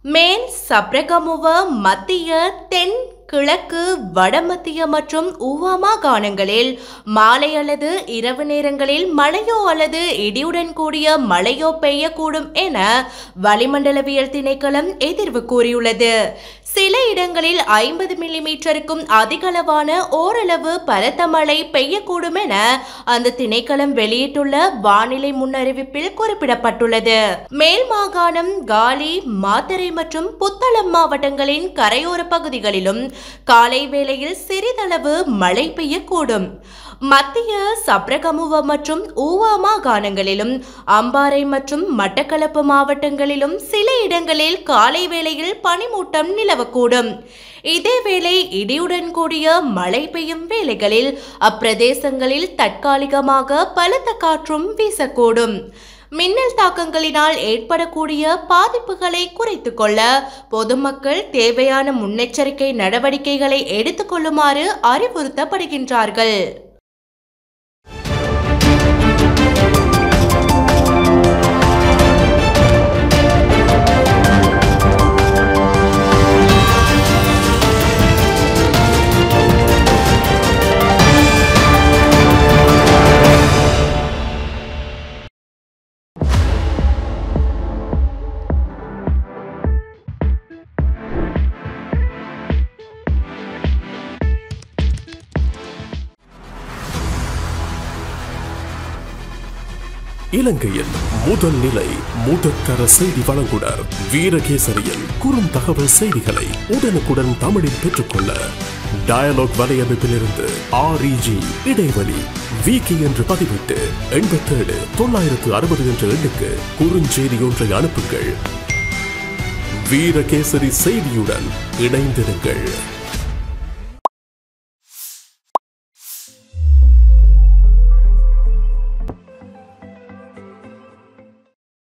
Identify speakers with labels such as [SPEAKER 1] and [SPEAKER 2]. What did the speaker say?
[SPEAKER 1] மேல் சப்ரகமுவ மத்திய தென் கிழக்கு வடமத்திய மற்றும் ஊவா மாகாணங்களில் மாலை அல்லது இரவு நேரங்களில் மழையோ அல்லது இடியுடன் கூடிய மழையோ பெய்யக்கூடும் என வளிமண்டலவியல் திணைக்களம் எதிர்வு கூறியுள்ளது. சில இடங்களில் 50 மில்லிமீட்டருக்கும் அதிகளவான ஓரளவு பலத்த மழை பெய்யக்கூடும் என அந்த திணைக்களம் வெளியிட்டுள்ள வானிலை முன்னறிவிப்பில் குறிப்பிடப்பட்டுள்ளது. மேல் மாகாணம், காலி, மாத்தறை மற்றும் புத்தளம் மாவட்டங்களின் கரையோர பகுதிகளிலும் காலை வேளையில் சிறிதளவு மழை பெய்யக்கூடும். மத்திய சப்ரகமுவ மற்றும் ஊவா மாகாணங்களிலும் அம்பாறை மற்றும் மட்டக்களப்பு மாவட்டங்களிலும் சில இடங்களில் காலை வேளையில் பனிமூட்டம் நிலவக்கூடும். இதேவேளை இடியுடன் கூடிய மழை பெய்யும் வேளைகளில் அப்பிரதேசங்களில் தற்காலிகமாக பலத்த காற்றும் வீசக்கூடும். மின்னல் தாக்கங்களினால் ஏற்படக்கூடிய பாதிப்புகளை குறைத்துக் கொள்ள பொதுமக்கள் தேவையான முன்னெச்சரிக்கை நடவடிக்கைகளை எடுத்துக் கொள்ளுமாறு அறிவுறுத்தப்படுகின்றார்கள்.
[SPEAKER 2] இலங்கையில் முதல் நிலை முதற்கர செய்தி வழங்குனர் வீரகேசரியின் குறுந்தகவல் செய்திகளை உடனுக்குடன் தமிழில் பெற்றுக்கொள்ள டயலாக் வலையமைப்பிலிருந்து REG இடைவெளி வீக்கி என்று பதிவிட்டு 87 960 என்ற எண்ணுக்கு குறுஞ்செய்தி ஒன்றை அனுப்புங்கள். வீரகேசரி செய்தியுடன் இணைந்திருங்கள்.